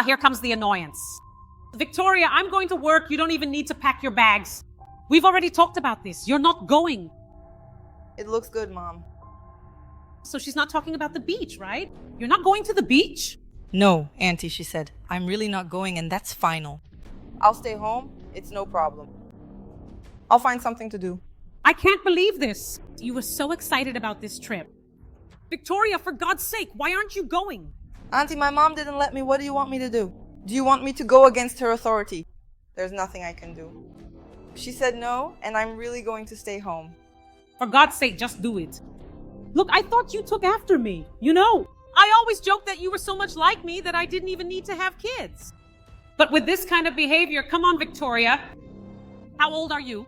here comes the annoyance. Victoria, I'm going to work. You don't even need to pack your bags. We've already talked about this. You're not going. It looks good, Mom. So she's not talking about the beach, right? You're not going to the beach? No, Auntie, she said. I'm really not going, and that's final. I'll stay home. It's no problem. I'll find something to do. I can't believe this. You were so excited about this trip. Victoria, for God's sake, why aren't you going? Auntie, my mom didn't let me. What do you want me to do? Do you want me to go against her authority? There's nothing I can do. She said no, and I'm really going to stay home. For God's sake, just do it. Look, I thought you took after me. You know, I always joked that you were so much like me that I didn't even need to have kids. But with this kind of behavior, come on, Victoria. How old are you?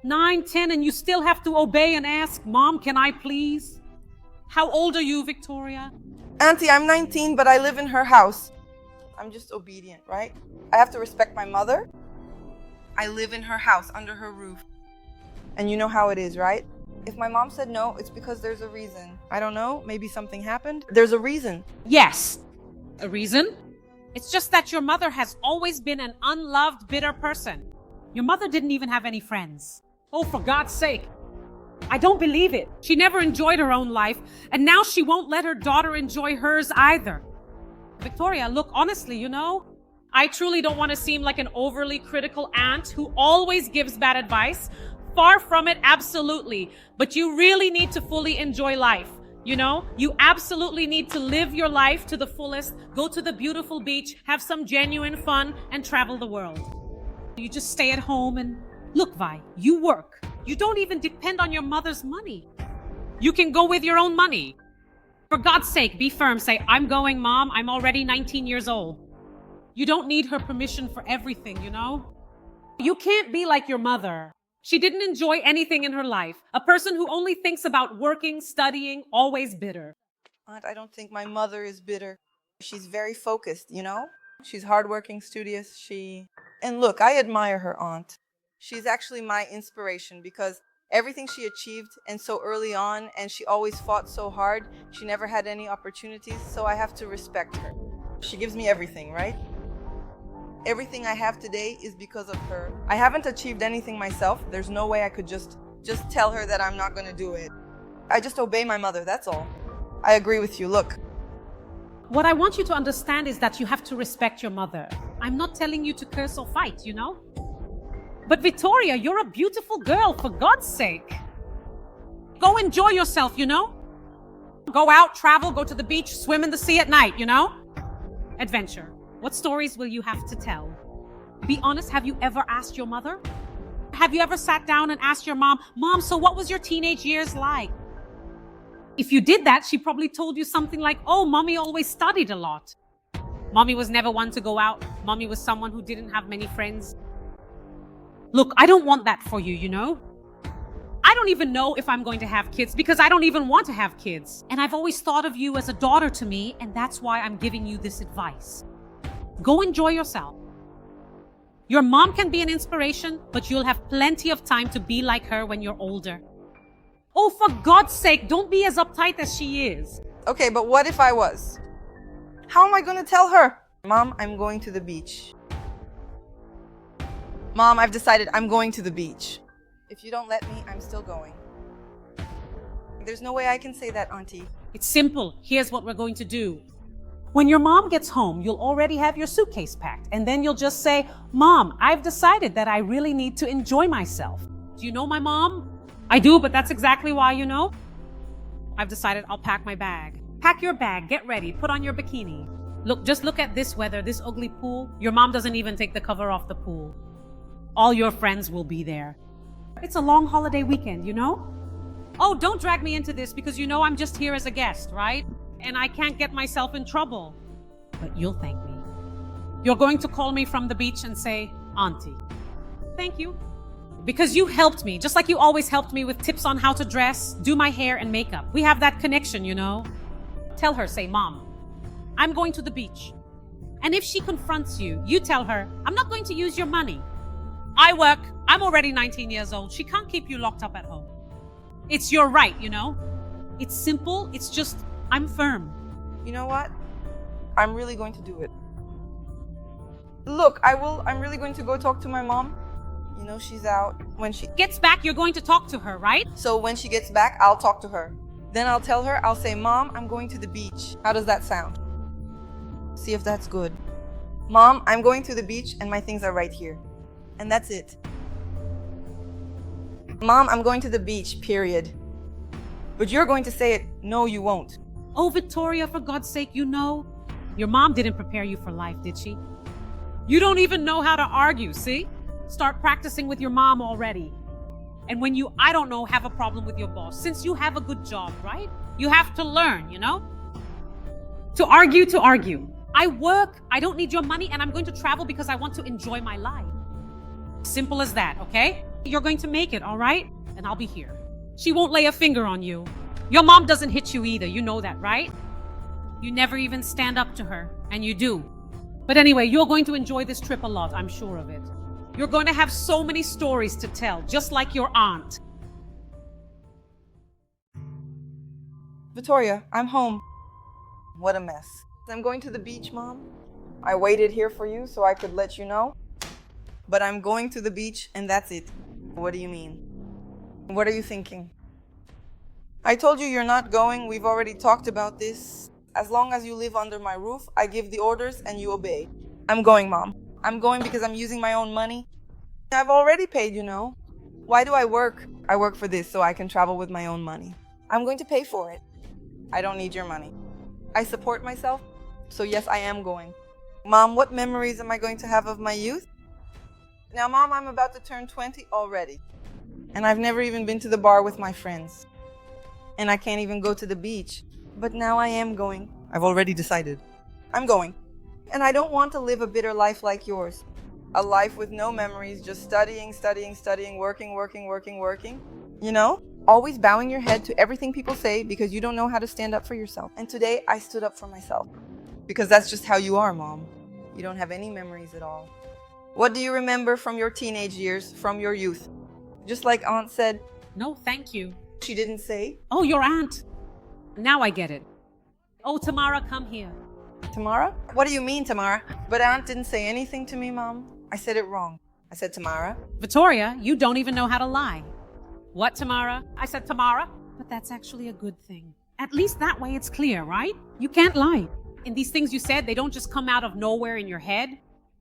9, 10, and you still have to obey and ask, Mom, can I please? How old are you, Victoria? Auntie, I'm 19, but I live in her house. I'm just obedient, right? I have to respect my mother. I live in her house, under her roof. And you know how it is, right? If my mom said no, it's because there's a reason. I don't know, maybe something happened. There's a reason. Yes. A reason? It's just that your mother has always been an unloved, bitter person. Your mother didn't even have any friends. Oh, for God's sake. I don't believe it. She never enjoyed her own life, and now she won't let her daughter enjoy hers either. Victoria, look, honestly, you know, I truly don't want to seem like an overly critical aunt who always gives bad advice. Far from it, absolutely. But you really need to fully enjoy life. You know, you absolutely need to live your life to the fullest, go to the beautiful beach, have some genuine fun, and travel the world. You just stay at home and look, Vi, you work. You don't even depend on your mother's money. You can go with your own money. For God's sake, be firm. Say, I'm going, Mom. I'm already 19 years old. You don't need her permission for everything, you know? You can't be like your mother. She didn't enjoy anything in her life. A person who only thinks about working, studying, always bitter. Aunt, I don't think my mother is bitter. She's very focused, you know? She's hardworking, studious. And look, I admire her, Aunt. She's actually my inspiration because everything she achieved and so early on, and she always fought so hard, she never had any opportunities, so I have to respect her. She gives me everything, right? Everything I have today is because of her. I haven't achieved anything myself. There's no way I could just tell her that I'm not going to do it. I just obey my mother, that's all. I agree with you, look. What I want you to understand is that you have to respect your mother. I'm not telling you to curse or fight, you know? But Victoria, you're a beautiful girl, for God's sake. Go enjoy yourself, you know? Go out, travel, go to the beach, swim in the sea at night, you know? Adventure. What stories will you have to tell? Be honest, have you ever asked your mother? Have you ever sat down and asked your mom, Mom, so what was your teenage years like? If you did that, she probably told you something like, oh, Mommy always studied a lot. Mommy was never one to go out. Mommy was someone who didn't have many friends. Look, I don't want that for you, you know? I don't even know if I'm going to have kids because I don't even want to have kids. And I've always thought of you as a daughter to me, and that's why I'm giving you this advice. Go enjoy yourself. Your mom can be an inspiration, but you'll have plenty of time to be like her when you're older. Oh, for God's sake, don't be as uptight as she is. Okay, but what if I was? How am I going to tell her? Mom, I'm going to the beach. Mom, I've decided I'm going to the beach. If you don't let me, I'm still going. There's no way I can say that, Auntie. It's simple. Here's what we're going to do. When your mom gets home, you'll already have your suitcase packed, and then you'll just say, Mom, I've decided that I really need to enjoy myself. Do you know my mom? I do, but that's exactly why, you know. I've decided I'll pack my bag. Pack your bag, get ready, put on your bikini. Look, just look at this weather, this ugly pool. Your mom doesn't even take the cover off the pool. All your friends will be there. It's a long holiday weekend, you know? Oh, don't drag me into this because you know I'm just here as a guest, right? And I can't get myself in trouble. But you'll thank me. You're going to call me from the beach and say, Auntie. Thank you. Because you helped me, just like you always helped me with tips on how to dress, do my hair and makeup. We have that connection, you know? Tell her, say, Mom, I'm going to the beach. And if she confronts you, you tell her, I'm not going to use your money. I work. I'm already 19 years old. She can't keep you locked up at home. It's your right, you know? It's simple. It's just, I'm firm. You know what? I'm really going to do it. Look, I'm really going to go talk to my mom. You know, she's out. When she Gets back, you're going to talk to her, right? So when she gets back, I'll talk to her. Then I'll tell her, I'll say, Mom, I'm going to the beach. How does that sound? See if that's good. Mom, I'm going to the beach and my things are right here. And that's it. Mom, I'm going to the beach, period. But you're going to say it, no, you won't. Oh, Victoria, for God's sake, you know. Your mom didn't prepare you for life, did she? You don't even know how to argue, see? Start practicing with your mom already. And when you, I don't know, have a problem with your boss, since you have a good job, right? You have to learn, you know? To argue. I work, I don't need your money, and I'm going to travel because I want to enjoy my life. Simple as that, okay? You're going to make it, all right? And I'll be here. She won't lay a finger on you. Your mom doesn't hit you either, you know that, right? You never even stand up to her, and you do. But anyway, you're going to enjoy this trip a lot, I'm sure of it. You're going to have so many stories to tell, just like your aunt. Victoria, I'm home. What a mess. I'm going to the beach, Mom. I waited here for you so I could let you know. But I'm going to the beach and that's it. What do you mean? What are you thinking? I told you you're not going. We've already talked about this. As long as you live under my roof, I give the orders and you obey. I'm going, Mom. I'm going because I'm using my own money. I've already paid, you know. Why do I work? I work for this so I can travel with my own money. I'm going to pay for it. I don't need your money. I support myself, so yes, I am going. Mom, what memories am I going to have of my youth? Now, Mom, I'm about to turn 20 already. And I've never even been to the bar with my friends. And I can't even go to the beach. But now I am going. I've already decided. I'm going. And I don't want to live a bitter life like yours. A life with no memories, just studying, working. You know? Always bowing your head to everything people say because you don't know how to stand up for yourself. And today, I stood up for myself. Because that's just how you are, Mom. You don't have any memories at all. What do you remember from your teenage years, from your youth? Just like Aunt said. No, thank you. She didn't say. Oh, your aunt. Now I get it. Oh, Tamara, come here. Tamara? What do you mean, Tamara? But Aunt didn't say anything to me, Mom. I said it wrong. I said Tamara. Victoria, you don't even know how to lie. What, Tamara? I said Tamara. But that's actually a good thing. At least that way it's clear, right? You can't lie. And these things you said, they don't just come out of nowhere in your head.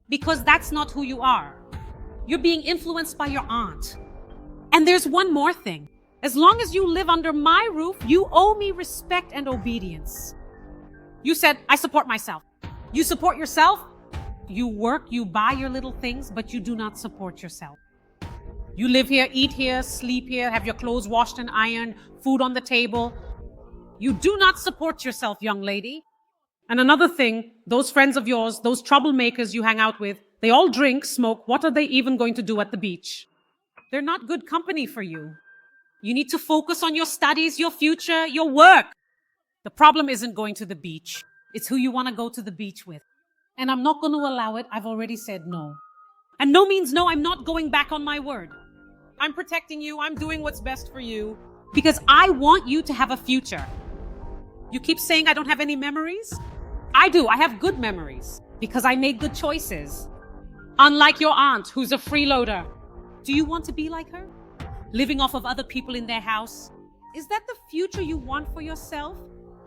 Because that's not who you are. You're being influenced by your aunt. And there's one more thing. As long as you live under my roof, you owe me respect and obedience. You said, I support myself. You support yourself? You work, you buy your little things, but you do not support yourself. You live here, eat here, sleep here, have your clothes washed and ironed, food on the table. You do not support yourself, young lady. And another thing, those friends of yours, those troublemakers you hang out with, they all drink, smoke. What are they even going to do at the beach? They're not good company for you. You need to focus on your studies, your future, your work. The problem isn't going to the beach. It's who you want to go to the beach with. And I'm not going to allow it. I've already said no. And no means no. I'm not going back on my word. I'm protecting you. I'm doing what's best for you because I want you to have a future. You keep saying I don't have any memories? I do. I have good memories because I made good choices. Unlike your aunt, who's a freeloader. Do you want to be like her? Living off of other people in their house? Is that the future you want for yourself?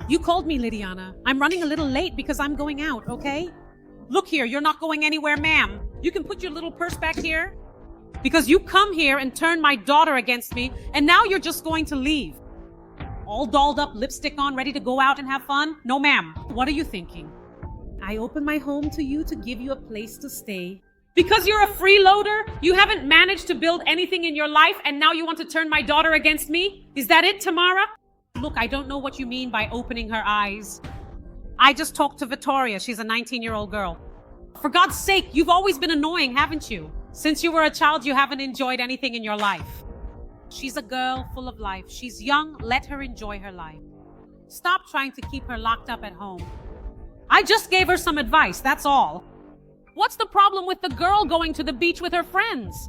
You called me, Lydiana. I'm running a little late because I'm going out, okay? Look here, you're not going anywhere, ma'am. You can put your little purse back here. Because you come here and turn my daughter against me, and now you're just going to leave. All dolled up, lipstick on, ready to go out and have fun? No, ma'am. What are you thinking? I opened my home to you to give you a place to stay. Because you're a freeloader? You haven't managed to build anything in your life, and now you want to turn my daughter against me? Is that it, Tamara? Look, I don't know what you mean by opening her eyes. I just talked to Victoria. She's a 19-year-old girl. For God's sake, you've always been annoying, haven't you? Since you were a child, you haven't enjoyed anything in your life. She's a girl full of life. She's young. Let her enjoy her life. Stop trying to keep her locked up at home. I just gave her some advice, that's all. What's the problem with the girl going to the beach with her friends?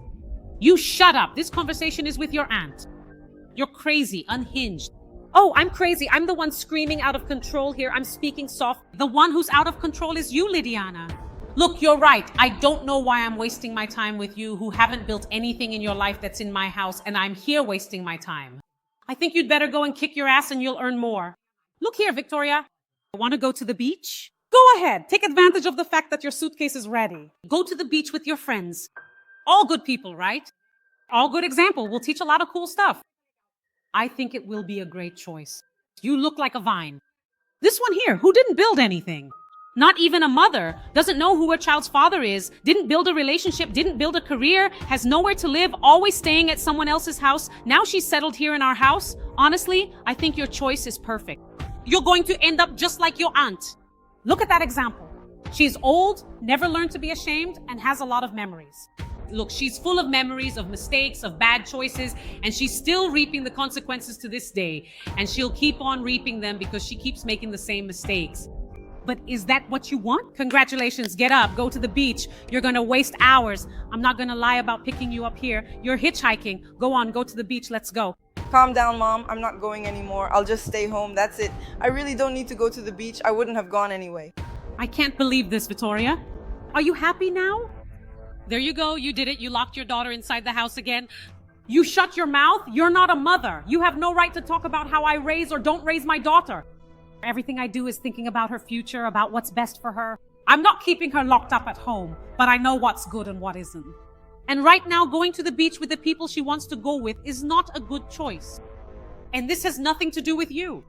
You shut up. This conversation is with your aunt. You're crazy, unhinged. Oh, I'm crazy. I'm the one screaming out of control here. I'm speaking soft. The one who's out of control is you, Lydiana. Look, you're right. I don't know why I'm wasting my time with you who haven't built anything in your life that's in my house, and I'm here wasting my time. I think you'd better go and kick your ass and you'll earn more. Look here, Victoria. Want to go to the beach? Go ahead. Take advantage of the fact that your suitcase is ready. Go to the beach with your friends. All good people, right? All good example. We'll teach a lot of cool stuff. I think it will be a great choice. You look like a vine. This one here, who didn't build anything? Not even a mother, doesn't know who her child's father is, didn't build a relationship, didn't build a career, has nowhere to live, always staying at someone else's house. Now she's settled here in our house. Honestly, I think your choice is perfect. You're going to end up just like your aunt. Look at that example. She's old, never learned to be ashamed, and has a lot of memories. Look, she's full of memories, of mistakes, of bad choices, and she's still reaping the consequences to this day. And she'll keep on reaping them because she keeps making the same mistakes. But is that what you want? Congratulations, get up, go to the beach. You're gonna waste hours. I'm not gonna lie about picking you up here. You're hitchhiking. Go on, go to the beach, let's go. Calm down, Mom. I'm not going anymore. I'll just stay home. That's it. I really don't need to go to the beach. I wouldn't have gone anyway. I can't believe this, Victoria. Are you happy now? There you go, you did it. You locked your daughter inside the house again. You shut your mouth? You're not a mother. You have no right to talk about how I raise or don't raise my daughter. Everything I do is thinking about her future, about what's best for her. I'm not keeping her locked up at home, but I know what's good and what isn't. And right now, going to the beach with the people she wants to go with is not a good choice. And this has nothing to do with you.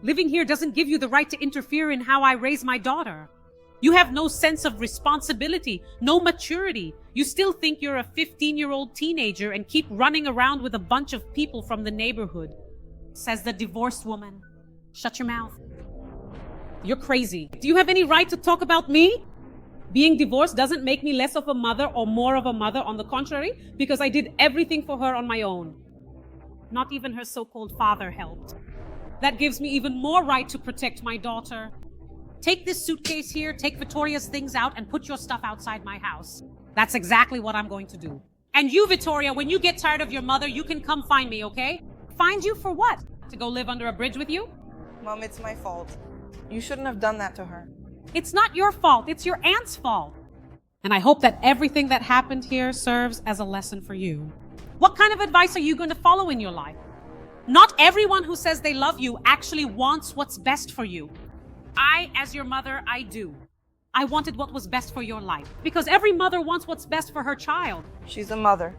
Living here doesn't give you the right to interfere in how I raise my daughter. You have no sense of responsibility, no maturity. You still think you're a 15-year-old teenager and keep running around with a bunch of people from the neighborhood. Says the divorced woman. Shut your mouth. You're crazy. Do you have any right to talk about me? Being divorced doesn't make me less of a mother or more of a mother. On the contrary, because I did everything for her on my own. Not even her so-called father helped. That gives me even more right to protect my daughter. Take this suitcase here, take Victoria's things out, and put your stuff outside my house. That's exactly what I'm going to do. And you, Victoria, when you get tired of your mother, you can come find me, okay? Find you for what? To go live under a bridge with you? Mom, it's my fault. You shouldn't have done that to her. It's not your fault, it's your aunt's fault. And I hope that everything that happened here serves as a lesson for you. What kind of advice are you going to follow in your life? Not everyone who says they love you actually wants what's best for you. I, as your mother, I do. I wanted what was best for your life. Because every mother wants what's best for her child. She's a mother.